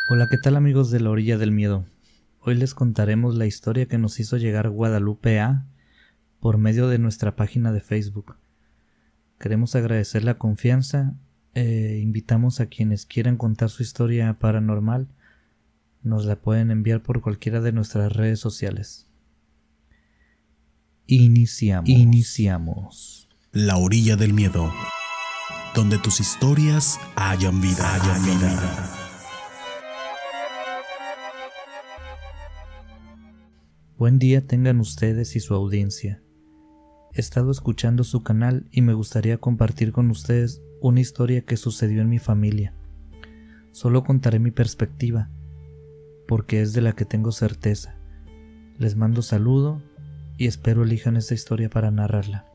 Hola, ¿qué tal amigos de la orilla del miedo? Hoy les contaremos la historia que nos hizo llegar Guadalupe A por medio de nuestra página de Facebook. Queremos agradecer la confianza e invitamos a quienes quieran contar su historia paranormal, nos la pueden enviar por cualquiera de nuestras redes sociales. Iniciamos. La orilla del miedo, donde tus historias hayan vida. Buen día tengan ustedes y su audiencia. He estado escuchando su canal y me gustaría compartir con ustedes una historia que sucedió en mi familia. Solo contaré mi perspectiva, porque es de la que tengo certeza. Les mando saludo y espero elijan esta historia para narrarla.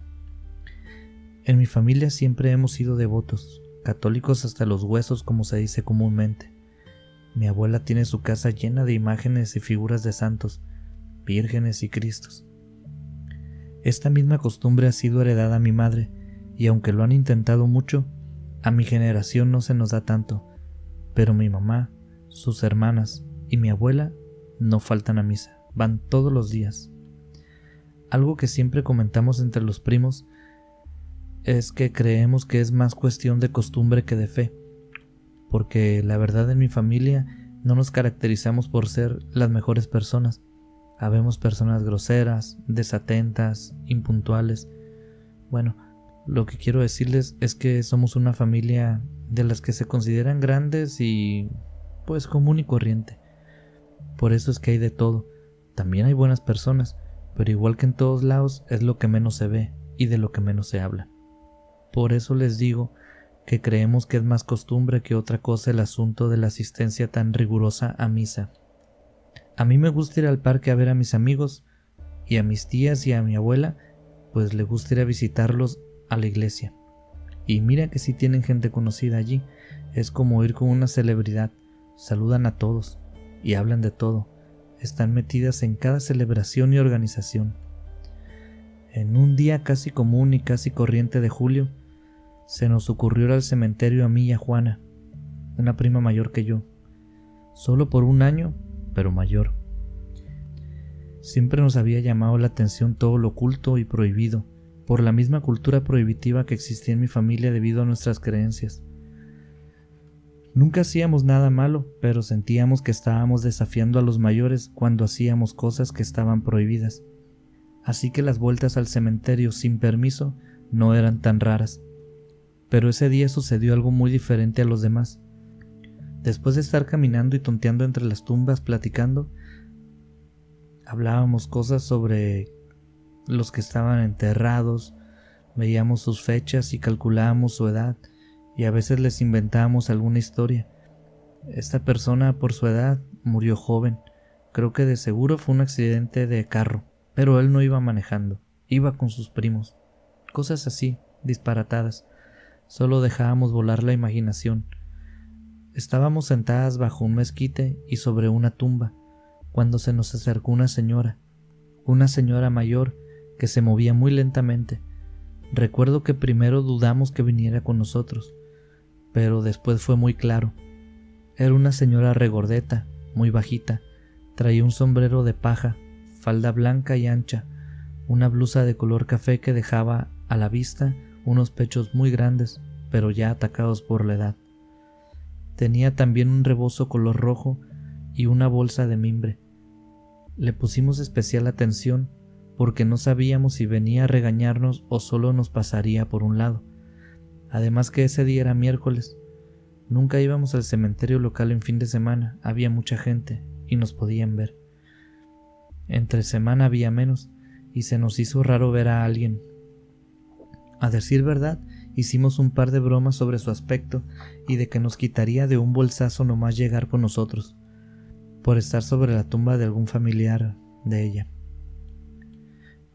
En mi familia siempre hemos sido devotos, católicos hasta los huesos, como se dice comúnmente. Mi abuela tiene su casa llena de imágenes y figuras de santos, vírgenes y cristos. Esta misma costumbre ha sido heredada a mi madre, y aunque lo han intentado mucho, a mi generación no se nos da tanto, pero mi mamá, sus hermanas y mi abuela no faltan a misa, van todos los días. Algo que siempre comentamos entre los primos es que creemos que es más cuestión de costumbre que de fe, porque la verdad en mi familia no nos caracterizamos por ser las mejores personas. Habemos personas groseras, desatentas, impuntuales. Bueno, lo que quiero decirles es que somos una familia de las que se consideran grandes y pues común y corriente. Por eso es que hay de todo. También hay buenas personas, pero igual que en todos lados es lo que menos se ve y de lo que menos se habla. Por eso les digo que creemos que es más costumbre que otra cosa el asunto de la asistencia tan rigurosa a misa. A mí me gusta ir al parque a ver a mis amigos, y a mis tías y a mi abuela pues le gusta ir a visitarlos a la iglesia. Y mira que si tienen gente conocida allí, es como ir con una celebridad, saludan a todos y hablan de todo, están metidas en cada celebración y organización. En un día casi común y casi corriente de julio, se nos ocurrió ir al cementerio a mí y a Juana, una prima mayor que yo, solo por un año, pero mayor. Siempre nos había llamado la atención todo lo oculto y prohibido, por la misma cultura prohibitiva que existía en mi familia debido a nuestras creencias. Nunca hacíamos nada malo, pero sentíamos que estábamos desafiando a los mayores cuando hacíamos cosas que estaban prohibidas. Así que las vueltas al cementerio sin permiso no eran tan raras. Pero ese día sucedió algo muy diferente a los demás. Después de estar caminando y tonteando entre las tumbas platicando, hablábamos cosas sobre los que estaban enterrados, veíamos sus fechas y calculábamos su edad, y a veces les inventábamos alguna historia. Esta persona por su edad murió joven, creo que de seguro fue un accidente de carro, pero él no iba manejando, iba con sus primos. Cosas así, disparatadas, solo dejábamos volar la imaginación. Estábamos sentadas bajo un mezquite y sobre una tumba, cuando se nos acercó una señora mayor que se movía muy lentamente. Recuerdo que primero dudamos que viniera con nosotros, pero después fue muy claro. Era una señora regordeta, muy bajita, traía un sombrero de paja, falda blanca y ancha, una blusa de color café que dejaba a la vista unos pechos muy grandes, pero ya atacados por la edad. Tenía también un rebozo color rojo y una bolsa de mimbre. Le pusimos especial atención porque no sabíamos si venía a regañarnos o solo nos pasaría por un lado. Además que ese día era miércoles. Nunca íbamos al cementerio local en fin de semana, había mucha gente y nos podían ver. Entre semana había menos y se nos hizo raro ver a alguien. A decir verdad, hicimos un par de bromas sobre su aspecto y de que nos quitaría de un bolsazo nomás llegar con nosotros, por estar sobre la tumba de algún familiar de ella.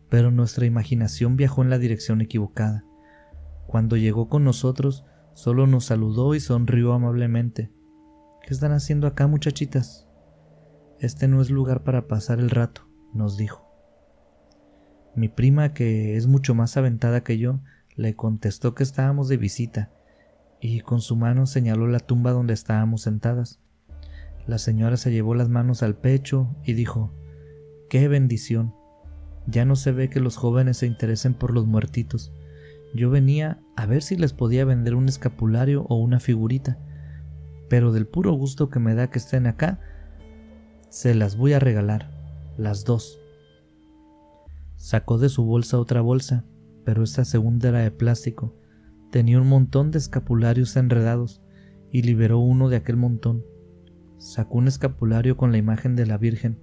Pero nuestra imaginación viajó en la dirección equivocada. Cuando llegó con nosotros, solo nos saludó y sonrió amablemente. ¿Qué están haciendo acá, muchachitas? Este no es lugar para pasar el rato, nos dijo. Mi prima, que es mucho más aventada que yo, le contestó que estábamos de visita, y con su mano señaló la tumba donde estábamos sentadas. La señora se llevó las manos al pecho y dijo: ¡qué bendición! Ya no se ve que los jóvenes se interesen por los muertitos. Yo venía a ver si les podía vender un escapulario o una figurita, pero del puro gusto que me da que estén acá, se las voy a regalar, las dos. Sacó de su bolsa otra bolsa, pero esta segunda era de plástico. Tenía un montón de escapularios enredados y liberó uno de aquel montón. Sacó un escapulario con la imagen de la Virgen.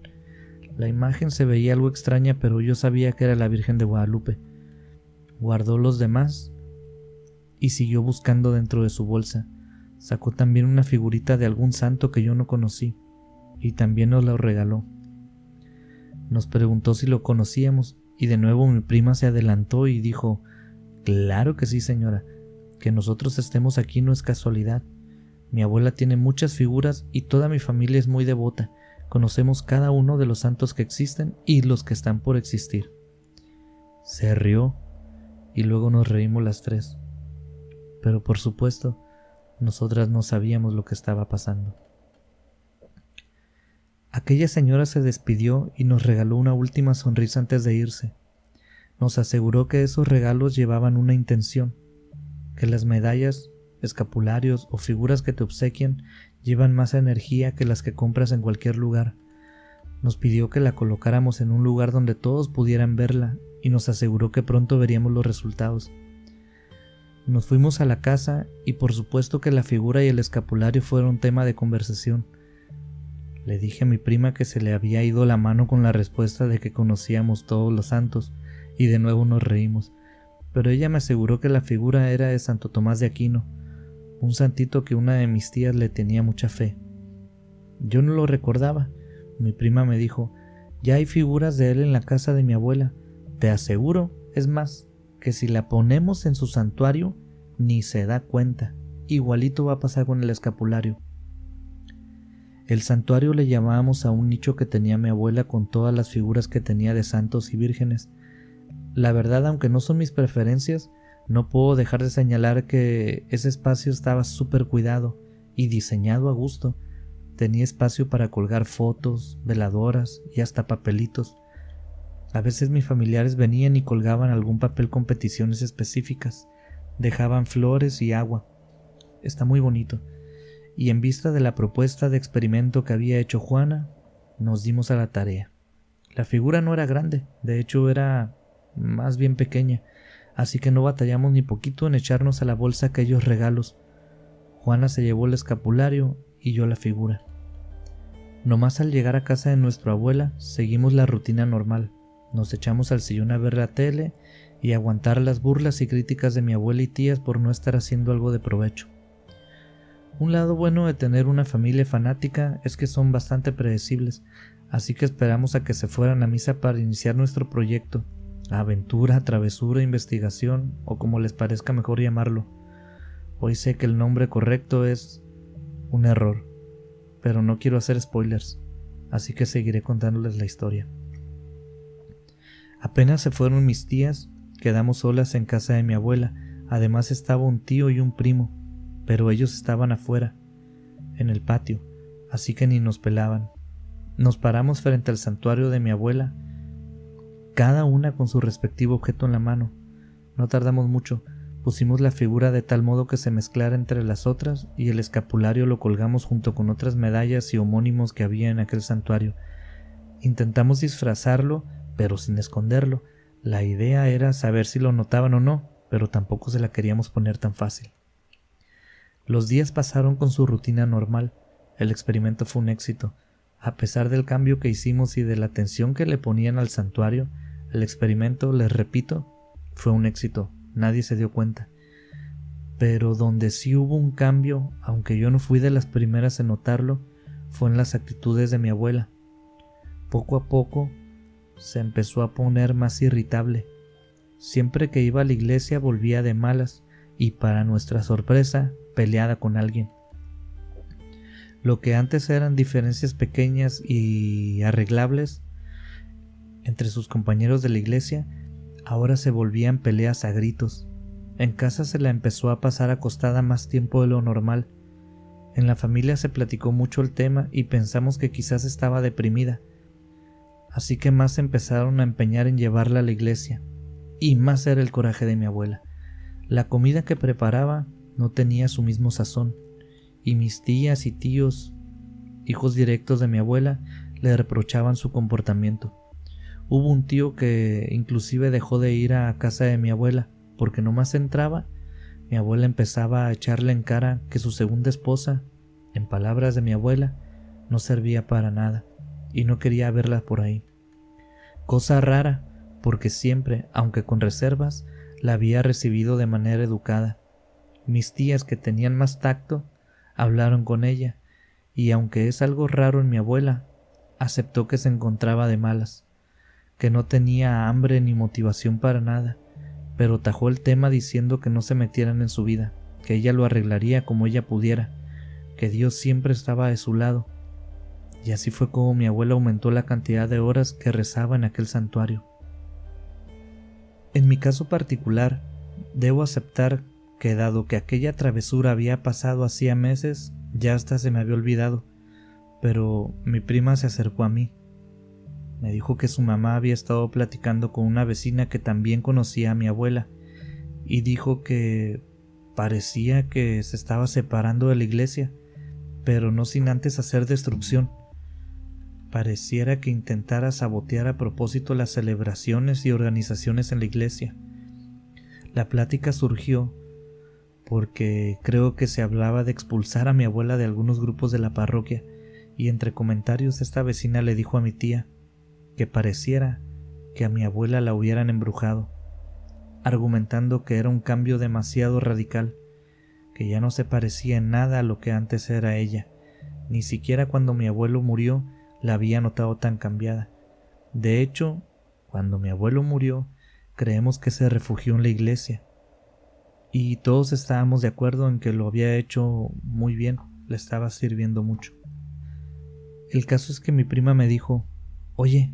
La imagen se veía algo extraña, pero yo sabía que era la Virgen de Guadalupe. Guardó los demás y siguió buscando dentro de su bolsa. Sacó también una figurita de algún santo que yo no conocí y también nos la regaló. Nos preguntó si lo conocíamos y de nuevo mi prima se adelantó y dijo: claro que sí, señora, que nosotros estemos aquí no es casualidad. Mi abuela tiene muchas figuras y toda mi familia es muy devota. Conocemos cada uno de los santos que existen y los que están por existir. Se rió y luego nos reímos las tres. Pero por supuesto, nosotras no sabíamos lo que estaba pasando. Aquella señora se despidió y nos regaló una última sonrisa antes de irse. Nos aseguró que esos regalos llevaban una intención, que las medallas, escapularios o figuras que te obsequian llevan más energía que las que compras en cualquier lugar. Nos pidió que la colocáramos en un lugar donde todos pudieran verla y nos aseguró que pronto veríamos los resultados. Nos fuimos a la casa y por supuesto que la figura y el escapulario fueron tema de conversación. Le dije a mi prima que se le había ido la mano con la respuesta de que conocíamos todos los santos y de nuevo nos reímos, pero ella me aseguró que la figura era de Santo Tomás de Aquino, un santito que una de mis tías le tenía mucha fe. Yo no lo recordaba. Mi prima me dijo: ya hay figuras de él en la casa de mi abuela. Te aseguro, es más, que si la ponemos en su santuario, ni se da cuenta. Igualito va a pasar con el escapulario. El santuario le llamábamos a un nicho que tenía mi abuela con todas las figuras que tenía de santos y vírgenes. La verdad, aunque no son mis preferencias, no puedo dejar de señalar que ese espacio estaba súper cuidado y diseñado a gusto. Tenía espacio para colgar fotos, veladoras y hasta papelitos. A veces mis familiares venían y colgaban algún papel con peticiones específicas. Dejaban flores y agua. Está muy bonito. Y en vista de la propuesta de experimento que había hecho Juana, nos dimos a la tarea. La figura no era grande, de hecho era más bien pequeña, así que no batallamos ni poquito en echarnos a la bolsa aquellos regalos. Juana se llevó el escapulario y yo la figura. Nomás al llegar a casa de nuestra abuela, seguimos la rutina normal. Nos echamos al sillón a ver la tele y aguantar las burlas y críticas de mi abuela y tías por no estar haciendo algo de provecho. Un lado bueno de tener una familia fanática es que son bastante predecibles, así que esperamos a que se fueran a misa para iniciar nuestro proyecto, aventura, travesura, investigación o como les parezca mejor llamarlo. Hoy sé que el nombre correcto es un error, pero no quiero hacer spoilers, así que seguiré contándoles la historia. Apenas se fueron mis tías, quedamos solas en casa de mi abuela. Además estaba un tío y un primo, pero ellos estaban afuera, en el patio, así que ni nos pelaban. Nos paramos frente al santuario de mi abuela, cada una con su respectivo objeto en la mano. No tardamos mucho, pusimos la figura de tal modo que se mezclara entre las otras y el escapulario lo colgamos junto con otras medallas y homónimos que había en aquel santuario. Intentamos disfrazarlo, pero sin esconderlo. La idea era saber si lo notaban o no, pero tampoco se la queríamos poner tan fácil. Los días pasaron con su rutina normal. El experimento fue un éxito. A pesar del cambio que hicimos y de la atención que le ponían al santuario, el experimento, les repito, fue un éxito. Nadie se dio cuenta. Pero donde sí hubo un cambio, aunque yo no fui de las primeras en notarlo, fue en las actitudes de mi abuela. Poco a poco se empezó a poner más irritable. Siempre que iba a la iglesia volvía de malas y, para nuestra sorpresa, peleada con alguien. Lo que antes eran diferencias pequeñas y arreglables entre sus compañeros de la iglesia, ahora se volvían peleas a gritos. En casa se la empezó a pasar acostada más tiempo de lo normal. En la familia se platicó mucho el tema y pensamos que quizás estaba deprimida, así que más se empezaron a empeñar en llevarla a la iglesia, y más era el coraje de mi abuela. La comida que preparaba no tenía su mismo sazón, y mis tías y tíos, hijos directos de mi abuela, le reprochaban su comportamiento. Hubo un tío que inclusive dejó de ir a casa de mi abuela, porque nomás entraba, mi abuela empezaba a echarle en cara que su segunda esposa, en palabras de mi abuela, no servía para nada, y no quería verla por ahí. Cosa rara, porque siempre, aunque con reservas, la había recibido de manera educada. Mis tías, que tenían más tacto, hablaron con ella, y aunque es algo raro en mi abuela, aceptó que se encontraba de malas, que no tenía hambre ni motivación para nada, pero tajó el tema diciendo que no se metieran en su vida, que ella lo arreglaría como ella pudiera, que Dios siempre estaba de su lado. Y así fue como mi abuela aumentó la cantidad de horas que rezaba en aquel santuario. En mi caso particular, debo aceptar que dado que aquella travesura había pasado hacía meses, ya hasta se me había olvidado, pero mi prima se acercó a mí. Me dijo que su mamá había estado platicando con una vecina que también conocía a mi abuela, y dijo que parecía que se estaba separando de la iglesia, pero no sin antes hacer destrucción. Pareciera que intentara sabotear a propósito las celebraciones y organizaciones en la iglesia. La plática surgió porque creo que se hablaba de expulsar a mi abuela de algunos grupos de la parroquia, y entre comentarios esta vecina le dijo a mi tía que pareciera que a mi abuela la hubieran embrujado, argumentando que era un cambio demasiado radical, que ya no se parecía en nada a lo que antes era ella. Ni siquiera cuando mi abuelo murió la había notado tan cambiada. De hecho, cuando mi abuelo murió, creemos que se refugió en la iglesia, y todos estábamos de acuerdo en que lo había hecho muy bien, le estaba sirviendo mucho. El caso es que mi prima me dijo: oye,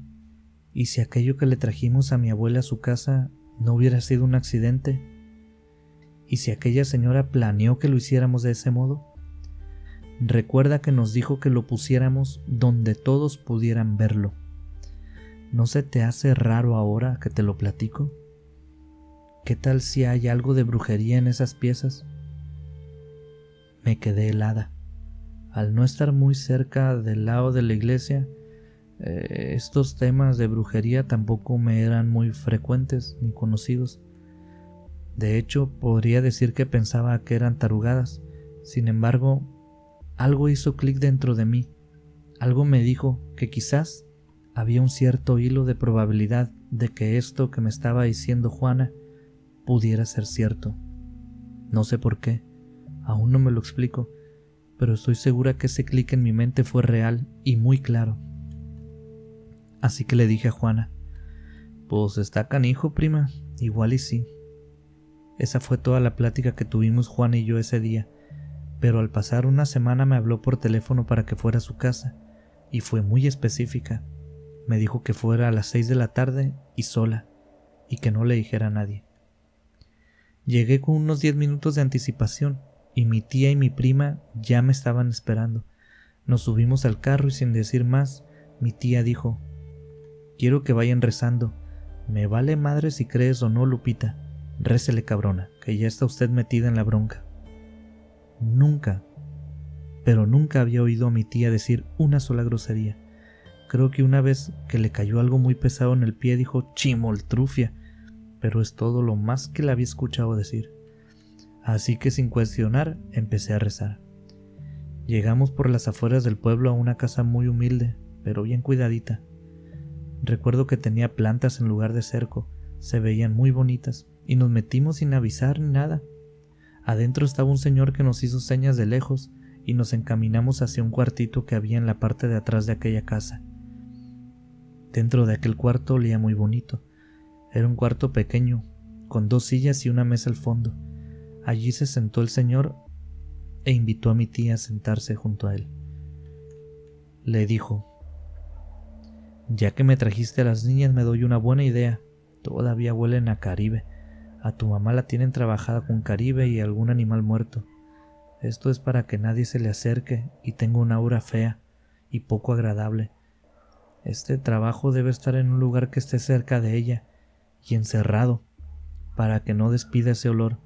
¿y si aquello que le trajimos a mi abuela a su casa no hubiera sido un accidente? ¿Y si aquella señora planeó que lo hiciéramos de ese modo? Recuerda que nos dijo que lo pusiéramos donde todos pudieran verlo. ¿No se te hace raro ahora que te lo platico? ¿Qué tal si hay algo de brujería en esas piezas? Me quedé helada. Al no estar muy cerca del lado de la iglesia, estos temas de brujería tampoco me eran muy frecuentes ni conocidos. De hecho, podría decir que pensaba que eran tarugadas. Sin embargo, algo hizo clic dentro de mí. Algo me dijo que quizás había un cierto hilo de probabilidad de que esto que me estaba diciendo Juana pudiera ser cierto. No sé por qué, aún no me lo explico, pero estoy segura que ese clic en mi mente fue real y muy claro. Así que le dije a Juana: pues está canijo, prima, igual y sí. Esa fue toda la plática que tuvimos Juana y yo ese día, pero al pasar una semana me habló por teléfono para que fuera a su casa, y fue muy específica. Me dijo que fuera a las 6 de la tarde y sola, y que no le dijera a nadie. Llegué con unos 10 minutos de anticipación, y mi tía y mi prima ya me estaban esperando. Nos subimos al carro y sin decir más, mi tía dijo: quiero que vayan rezando. Me vale madre si crees o no, Lupita. Récele, cabrona, que ya está usted metida en la bronca. Nunca, pero nunca había oído a mi tía decir una sola grosería. Creo que una vez que le cayó algo muy pesado en el pie dijo chimoltrufia, pero es todo lo más que la había escuchado decir. Así que sin cuestionar empecé a rezar. Llegamos por las afueras del pueblo a una casa muy humilde, pero bien cuidadita. Recuerdo que tenía plantas en lugar de cerco, se veían muy bonitas, y nos metimos sin avisar ni nada. Adentro estaba un señor que nos hizo señas de lejos, y nos encaminamos hacia un cuartito que había en la parte de atrás de aquella casa. Dentro de aquel cuarto olía muy bonito. Era un cuarto pequeño, con 2 sillas y una mesa al fondo. Allí se sentó el señor e invitó a mi tía a sentarse junto a él. Le dijo: ya que me trajiste a las niñas me doy una buena idea. Todavía huelen a Caribe. A tu mamá la tienen trabajada con Caribe y algún animal muerto. Esto es para que nadie se le acerque y tenga una aura fea y poco agradable. Este trabajo debe estar en un lugar que esté cerca de ella y encerrado, para que no despida ese olor.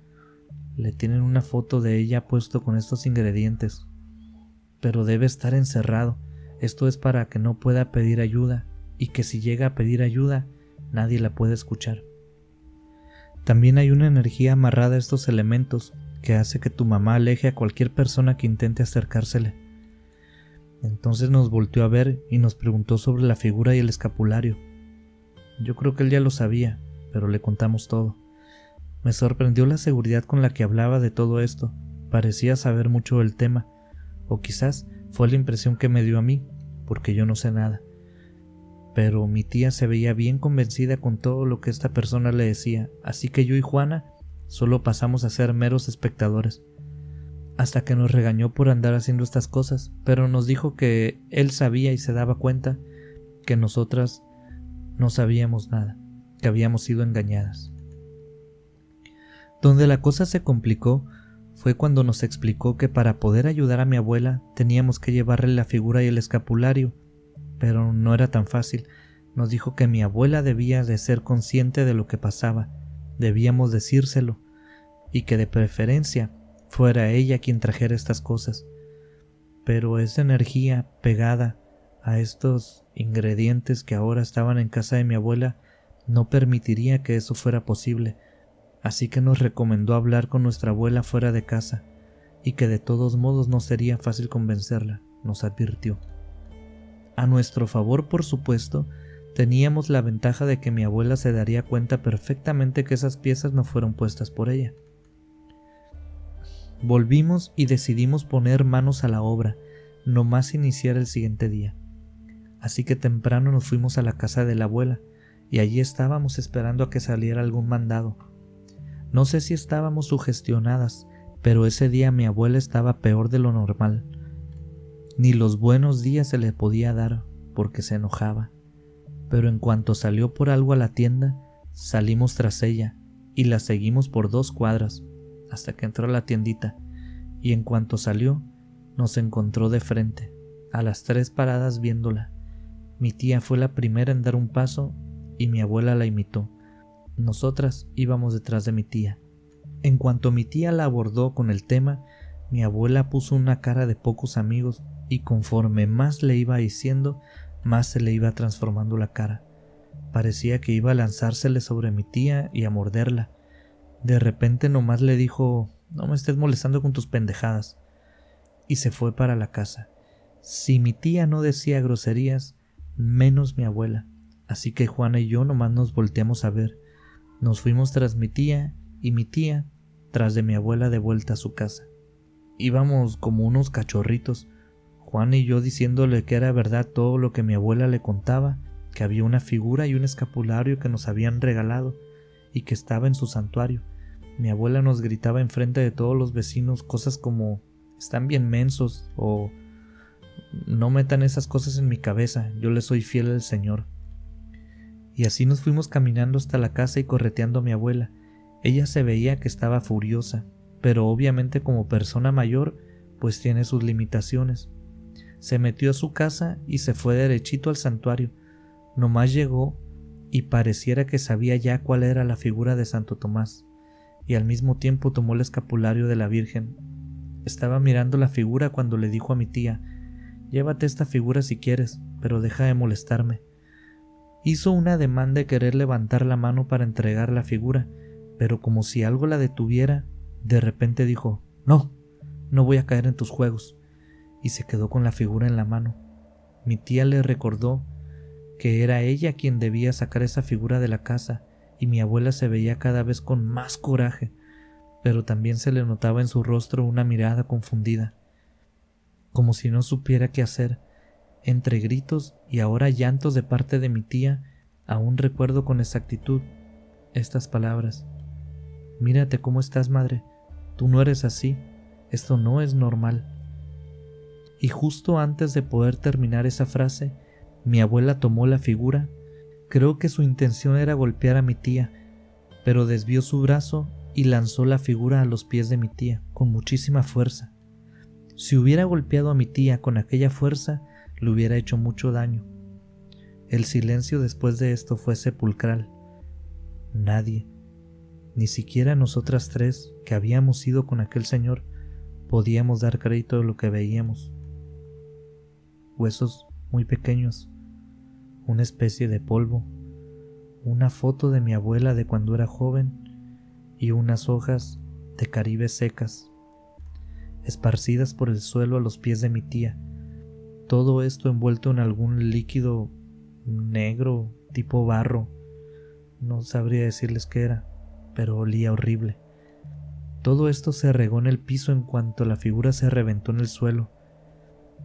Le tienen una foto de ella puesto con estos ingredientes, pero debe estar encerrado. Esto es para que no pueda pedir ayuda y que si llega a pedir ayuda, nadie la puede escuchar. También hay una energía amarrada a estos elementos que hace que tu mamá aleje a cualquier persona que intente acercársele. Entonces nos volteó a ver y nos preguntó sobre la figura y el escapulario. Yo creo que él ya lo sabía, pero le contamos todo. Me sorprendió la seguridad con la que hablaba de todo esto. Parecía saber mucho del tema, o quizás fue la impresión que me dio a mí, porque yo no sé nada. Pero mi tía se veía bien convencida con todo lo que esta persona le decía, así que yo y Juana solo pasamos a ser meros espectadores. Hasta que nos regañó por andar haciendo estas cosas, pero nos dijo que él sabía y se daba cuenta que nosotras no sabíamos nada, que habíamos sido engañadas. Donde la cosa se complicó fue cuando nos explicó que para poder ayudar a mi abuela teníamos que llevarle la figura y el escapulario, pero no era tan fácil. Nos dijo que mi abuela debía de ser consciente de lo que pasaba, debíamos decírselo, y que de preferencia fuera ella quien trajera estas cosas. Pero esa energía pegada a estos ingredientes que ahora estaban en casa de mi abuela no permitiría que eso fuera posible, así que nos recomendó hablar con nuestra abuela fuera de casa, y que de todos modos no sería fácil convencerla, nos advirtió. A nuestro favor, por supuesto, teníamos la ventaja de que mi abuela se daría cuenta perfectamente que esas piezas no fueron puestas por ella. Volvimos y decidimos poner manos a la obra, no más iniciar el siguiente día. Así que temprano nos fuimos a la casa de la abuela, y allí estábamos esperando a que saliera algún mandado. No sé si estábamos sugestionadas, pero ese día mi abuela estaba peor de lo normal. Ni los buenos días se le podía dar porque se enojaba. Pero en cuanto salió por algo a la tienda, salimos tras ella y la seguimos por 2 cuadras hasta que entró a la tiendita, y en cuanto salió nos encontró de frente, a las 3 paradas viéndola. Mi tía fue la primera en dar un paso y mi abuela la imitó. Nosotras íbamos detrás de mi tía. En cuanto mi tía la abordó con el tema, mi abuela puso una cara de pocos amigos y conforme más le iba diciendo, más se le iba transformando la cara. Parecía que iba a lanzársele sobre mi tía y a morderla. De repente nomás le dijo: «No me estés molestando con tus pendejadas», y se fue para la casa. Si mi tía no decía groserías, menos mi abuela, así que Juana y yo nomás nos volteamos a ver. Nos fuimos tras mi tía y mi tía tras de mi abuela de vuelta a su casa. Íbamos como unos cachorritos, Juan y yo diciéndole que era verdad todo lo que mi abuela le contaba, que había una figura y un escapulario que nos habían regalado y que estaba en su santuario. Mi abuela nos gritaba enfrente de todos los vecinos cosas como: «Están bien mensos» o «No metan esas cosas en mi cabeza, yo le soy fiel al Señor». Y así nos fuimos caminando hasta la casa y correteando a mi abuela. Ella se veía que estaba furiosa, pero obviamente como persona mayor, pues tiene sus limitaciones. Se metió a su casa y se fue derechito al santuario. Nomás llegó y pareciera que sabía ya cuál era la figura de Santo Tomás, y al mismo tiempo tomó el escapulario de la Virgen. Estaba mirando la figura cuando le dijo a mi tía: «Llévate esta figura si quieres, pero deja de molestarme». Hizo un ademán de querer levantar la mano para entregar la figura, pero como si algo la detuviera, de repente dijo: «No, no voy a caer en tus juegos», y se quedó con la figura en la mano. Mi tía le recordó que era ella quien debía sacar esa figura de la casa, y mi abuela se veía cada vez con más coraje, pero también se le notaba en su rostro una mirada confundida, como si no supiera qué hacer. Entre gritos y ahora llantos de parte de mi tía, aún recuerdo con exactitud estas palabras: «Mírate cómo estás, madre, tú no eres así, esto no es normal». Y justo antes de poder terminar esa frase, mi abuela tomó la figura. Creo que su intención era golpear a mi tía, pero desvió su brazo y lanzó la figura a los pies de mi tía con muchísima fuerza. Si hubiera golpeado a mi tía con aquella fuerza, le hubiera hecho mucho daño. El silencio después de esto fue sepulcral. Nadie, ni siquiera nosotras tres que habíamos ido con aquel señor, podíamos dar crédito de lo que veíamos. Huesos muy pequeños, una especie de polvo, una foto de mi abuela de cuando era joven y unas hojas de caribe secas, esparcidas por el suelo a los pies de mi tía. Todo esto envuelto en algún líquido negro, tipo barro. No sabría decirles qué era, pero olía horrible. Todo esto se regó en el piso en cuanto la figura se reventó en el suelo.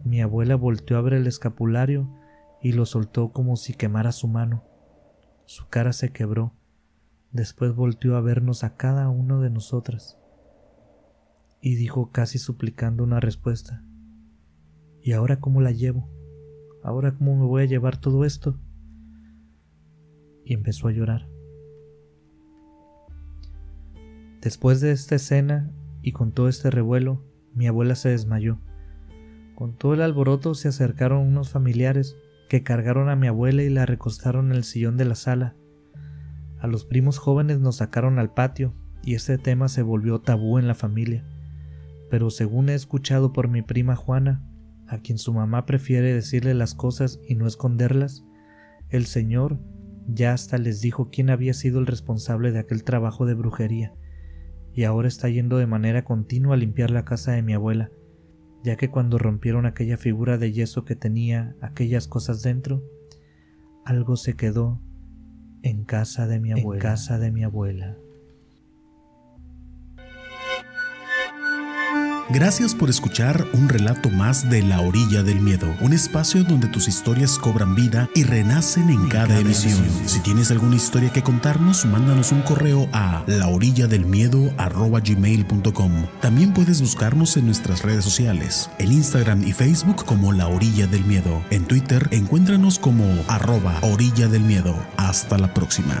Mi abuela volteó a ver el escapulario y lo soltó como si quemara su mano. Su cara se quebró. Después volteó a vernos a cada uno de nosotras y dijo casi suplicando una respuesta: ¿y ahora cómo la llevo? ¿Ahora cómo me voy a llevar todo esto? Y empezó a llorar. Después de esta escena y con todo este revuelo, mi abuela se desmayó. Con todo el alboroto se acercaron unos familiares que cargaron a mi abuela y la recostaron en el sillón de la sala. A los primos jóvenes nos sacaron al patio y este tema se volvió tabú en la familia. Pero según he escuchado por mi prima Juana, a quien su mamá prefiere decirle las cosas y no esconderlas, el señor ya hasta les dijo quién había sido el responsable de aquel trabajo de brujería, y ahora está yendo de manera continua a limpiar la casa de mi abuela, ya que cuando rompieron aquella figura de yeso que tenía aquellas cosas dentro, algo se quedó en casa de mi abuela. Gracias por escuchar un relato más de La Orilla del Miedo, un espacio donde tus historias cobran vida y renacen en cada emisión. Si tienes alguna historia que contarnos, mándanos un correo a laorilladelmiedo@gmail.com. También puedes buscarnos en nuestras redes sociales, en Instagram y Facebook como La Orilla del Miedo. En Twitter, encuéntranos como @orilladelmiedo. Hasta la próxima.